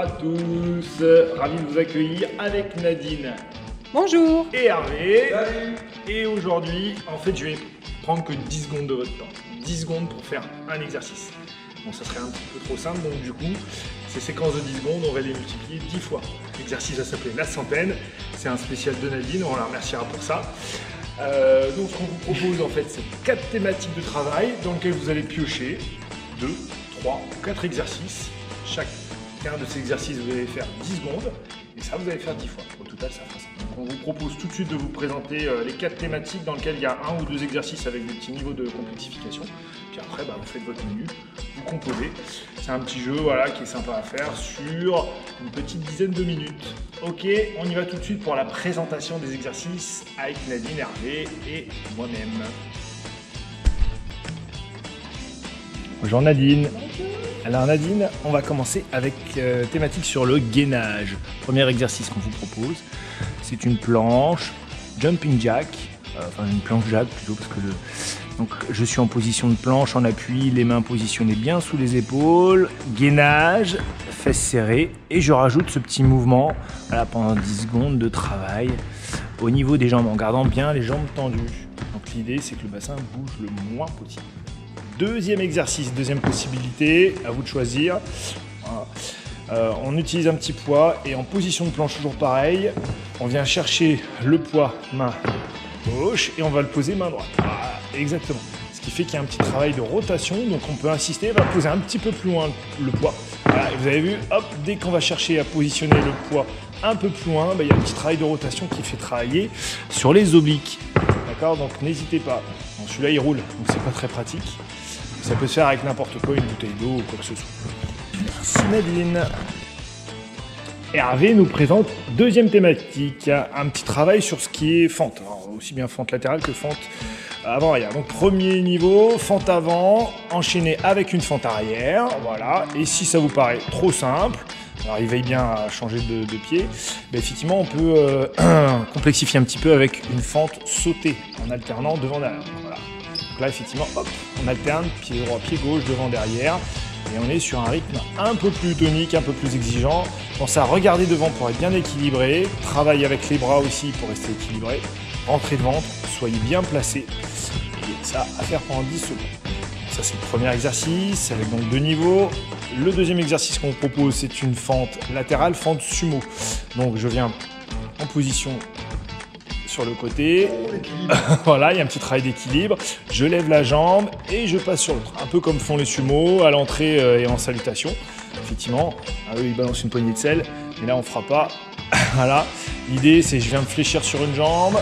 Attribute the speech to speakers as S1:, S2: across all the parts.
S1: à tous, ravi de vous accueillir avec Nadine.
S2: Bonjour.
S1: Et Hervé.
S3: Salut.
S1: Et aujourd'hui, en fait, je vais prendre que 10 secondes de votre temps. 10 secondes pour faire un exercice. Bon, ça serait un petit peu trop simple, donc du coup, ces séquences de 10 secondes, on va les multiplier 10 fois. L'exercice va s'appeler la centaine. C'est un spécial de Nadine, on la remerciera pour ça. Donc, ce qu'on vous propose, en fait, c'est 4 thématiques de travail dans lesquelles vous allez piocher 2, 3 ou 4 exercices. Chacun de ces exercices, vous allez faire 10 secondes. Et ça, vous allez faire 10 fois. Au total, ça fera ça. Donc, on vous propose tout de suite de vous présenter les 4 thématiques dans lesquelles il y a 1 ou 2 exercices avec des petits niveaux de complexification. Puis après, vous faites votre menu, vous composez. C'est un petit jeu qui est sympa à faire sur une petite dizaine de minutes. Ok, on y va tout de suite pour la présentation des exercices avec Nadine, Hervé et moi-même. Bonjour Nadine. Alors Nadine, on va commencer avec thématique sur le gainage. Premier exercice qu'on vous propose, c'est une planche jumping jack, enfin une planche jack plutôt parce que donc je suis en position de planche en appui, les mains positionnées bien sous les épaules, gainage, fesses serrées et je rajoute ce petit mouvement pendant 10 secondes de travail au niveau des jambes en gardant bien les jambes tendues. Donc l'idée c'est que le bassin bouge le moins possible. Deuxième exercice, deuxième possibilité, à vous de choisir. Voilà. On utilise un petit poids et en position de planche toujours pareil, on vient chercher le poids main gauche et on va le poser main droite. Voilà, exactement. Ce qui fait qu'il y a un petit travail de rotation, donc on peut insister, on va poser un petit peu plus loin le poids. Voilà, et vous avez vu, hop, dès qu'on va chercher à positionner le poids un peu plus loin, il y a un petit travail de rotation qui fait travailler sur les obliques. D'accord, donc n'hésitez pas. Bon, celui-là il roule, donc c'est pas très pratique. Ça peut se faire avec n'importe quoi, une bouteille d'eau ou quoi que ce soit. Merci Nadine. Hervé nous présente deuxième thématique, un petit travail sur ce qui est fente. Alors, aussi bien fente latérale que fente avant-arrière. Donc premier niveau, fente avant, enchaîné avec une fente arrière. Voilà. Et si ça vous paraît trop simple, alors il veille bien à changer de pied, mais effectivement on peut complexifier un petit peu avec une fente sautée en alternant devant-derrière. Voilà. Là, effectivement, hop, on alterne pied droit, pied gauche, devant, derrière. Et on est sur un rythme un peu plus tonique, un peu plus exigeant. Pensez à regarder devant pour être bien équilibré. Travaillez avec les bras aussi pour rester équilibré. Rentrez de ventre, soyez bien placé. Et ça à faire pendant 10 secondes. Ça, c'est le premier exercice avec donc 2 niveaux. Le deuxième exercice qu'on vous propose, c'est une fente latérale, fente sumo. Donc, je viens en position sur le côté, voilà, il y a un petit travail d'équilibre, je lève la jambe et je passe sur l'autre, un peu comme font les sumos à l'entrée et en salutation. Effectivement, eux ils balancent une poignée de sel, mais là on fera pas. Voilà, l'idée c'est je viens me fléchir sur une jambe,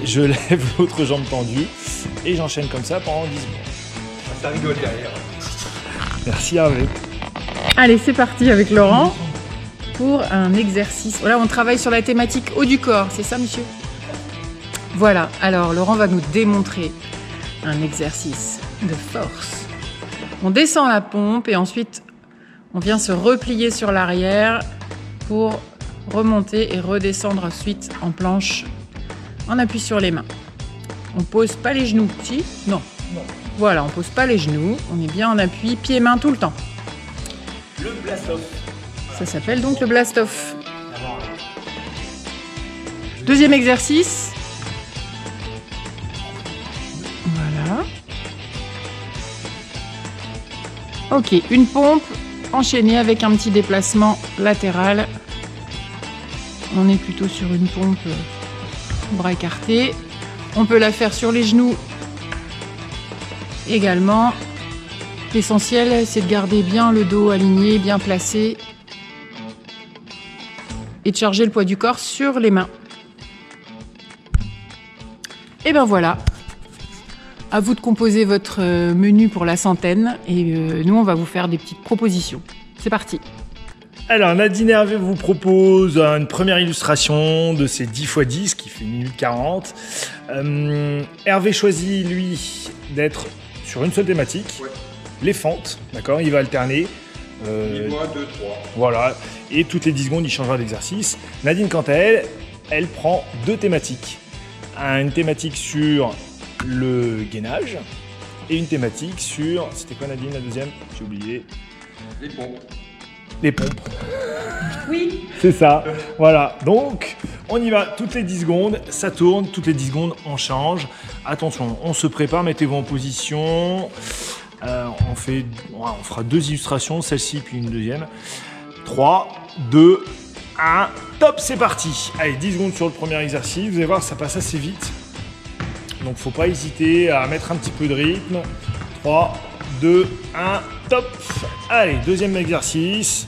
S1: je lève l'autre jambe tendue et j'enchaîne comme ça pendant 10 secondes.
S3: Ça rigole derrière.
S1: Merci Hervé.
S2: Allez, c'est parti avec Laurent pour un exercice. Voilà, on travaille sur la thématique haut du corps, c'est ça monsieur ? Voilà, alors Laurent va nous démontrer un exercice de force. On descend la pompe et ensuite on vient se replier sur l'arrière pour remonter et redescendre ensuite en planche en appui sur les mains. On pose pas les genoux, si ? Non. Voilà, on pose pas les genoux, on est bien en appui, pieds-mains tout le temps.
S1: Le blast-off.
S2: Ça s'appelle donc le blast-off. Deuxième exercice. Voilà. Ok, une pompe enchaînée avec un petit déplacement latéral. On est plutôt sur une pompe bras écartés. On peut la faire sur les genoux également. L'essentiel, c'est de garder bien le dos aligné, bien placé et de charger le poids du corps sur les mains. Et ben voilà. À vous de composer votre menu pour la centaine et nous on va vous faire des petites propositions. C'est parti.
S1: Alors Nadine Hervé vous propose une première illustration de ces 10 x 10 qui fait 1 minute 40. Hervé choisit lui d'être sur une seule thématique,
S3: Ouais.
S1: Les fentes, d'accord, il va alterner.
S3: Niveau 1, 2, 3.
S1: Voilà, et toutes les 10 secondes il changera d'exercice. Nadine quant à elle, elle prend 2 thématiques. Une thématique sur le gainage et une thématique sur... C'était quoi Nadine la deuxième ? J'ai oublié.
S3: Les pompes.
S1: les pompes.
S2: Oui.
S1: C'est ça, voilà. Donc, on y va toutes les 10 secondes, ça tourne, toutes les 10 secondes, on change. Attention, on se prépare, mettez-vous en position. On fera 2 illustrations, celle-ci puis une deuxième. 3, 2, 1, top, c'est parti. Allez, 10 secondes sur le premier exercice, vous allez voir, ça passe assez vite. Donc, faut pas hésiter à mettre un petit peu de rythme. 3, 2, 1, top. Allez, deuxième exercice.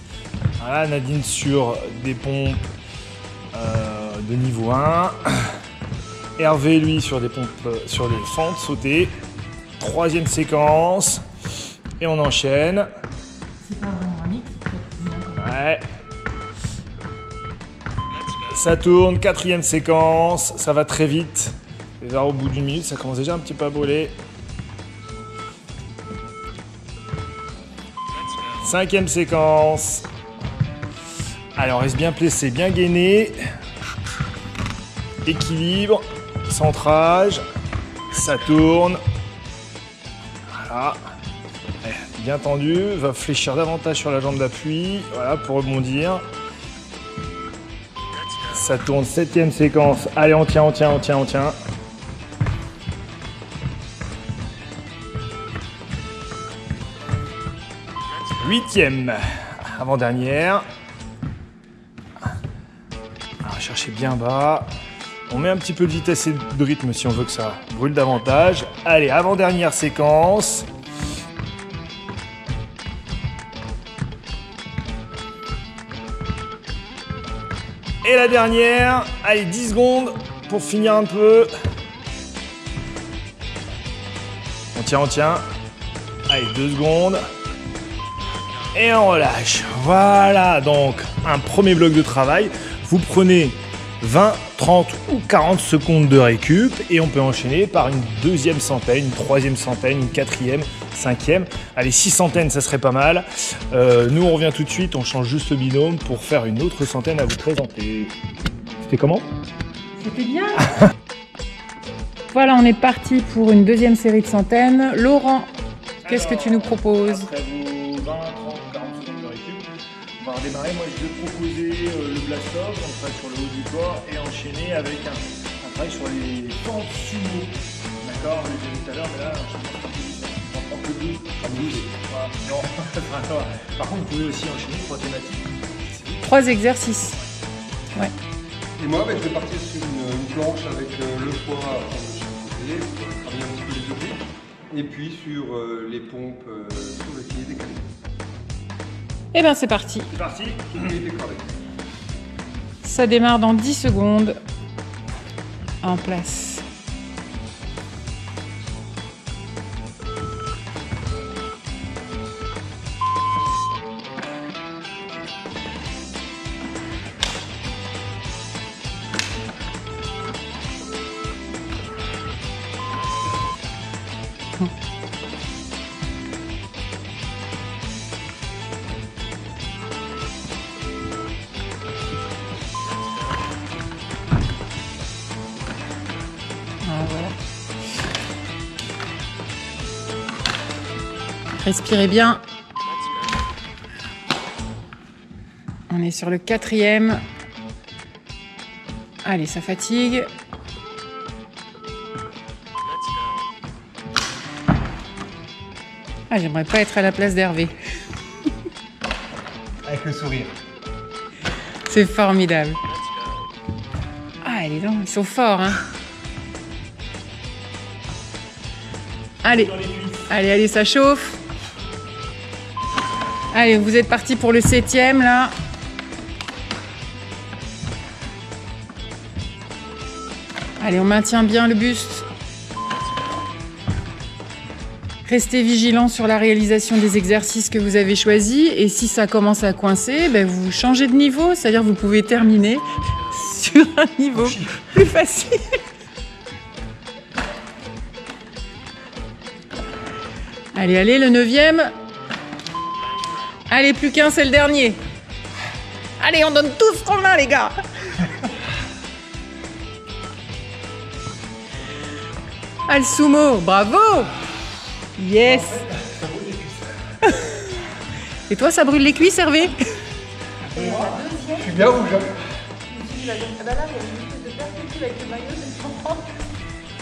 S1: Voilà, Nadine sur des pompes de niveau 1. Hervé, lui, sur des pompes, sur des fentes sautées. Troisième séquence. Et on enchaîne.
S2: C'est pas vraiment un mix.
S1: Ouais. Ça tourne, quatrième séquence. Ça va très vite. Et vers au bout d'une minute, ça commence déjà un petit peu à brûler. Cinquième séquence. Alors, reste bien placé, bien gainé. Équilibre, centrage, ça tourne. Voilà. Bien tendu, va fléchir davantage sur la jambe d'appui, voilà, pour rebondir. Ça tourne, septième séquence. Allez, on tient. Huitième, avant-dernière. Alors, cherchez bien bas. On met un petit peu de vitesse et de rythme si on veut que ça brûle davantage. Allez, avant-dernière séquence. Et la dernière. Allez, 10 secondes pour finir un peu. On tient. Allez, 2 secondes. Et on relâche. Voilà, donc un premier bloc de travail. Vous prenez 20, 30 ou 40 secondes de récup et on peut enchaîner par une deuxième centaine, une troisième centaine, une quatrième, cinquième. Allez, 6 centaines, ça serait pas mal. Nous, on revient tout de suite, on change juste le binôme pour faire une autre centaine à vous présenter. C'était comment?
S2: C'était bien. Voilà, on est parti pour une deuxième série de centaines. Laurent, qu'est-ce que tu nous proposes?
S1: Après vos 20, 30, 40 secondes de récup, on va redémarrer. Moi, je vais proposer le blast off, on travaille sur le haut du corps et enchaîner avec un travail sur les fentes sumo. D'accord, je l'ai dit tout à l'heure, mais là, je ne prends que 12. Voilà. Non. Par contre, vous pouvez aussi enchaîner 3 thématiques.
S2: 3 exercices. Ouais.
S3: Et moi, je vais partir sur une planche avec le poids de chaque côté, pour travailler un petit peu les obliques, et puis sur les pompes sur le pied décalé.
S2: Eh bien, c'est parti.
S1: C'est parti.
S3: Et décalé.
S2: Ça démarre dans 10 secondes. En place. Voilà. Respirez bien. On est sur le 4e. Allez, ça fatigue. Ah, j'aimerais pas être à la place d'Hervé.
S1: Avec le sourire.
S2: C'est formidable. Ah, ils sont forts, hein. Allez, allez, ça chauffe. Allez, vous êtes partis pour le 7e, là. Allez, on maintient bien le buste. Restez vigilants sur la réalisation des exercices que vous avez choisis. Et si ça commence à coincer, vous changez de niveau. C'est-à-dire que vous pouvez terminer sur un niveau plus facile. Allez, allez, le 9e. Allez, plus qu'un, c'est le dernier. Allez, on donne tout ce qu'on a, les gars. Ah, le sumo, bravo. Yes. Et toi, ça brûle les cuisses, Hervé?
S3: C'est bien rouge. Hein.
S2: Ah bah là, il y a une espèce de perspective avec le maillot, c'est marrant.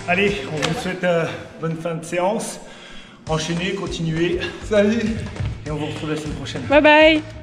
S1: Allez, on vous souhaite bonne fin de séance. Enchaînez, continuez.
S3: Salut.
S1: Et on vous retrouve la semaine prochaine.
S2: Bye bye.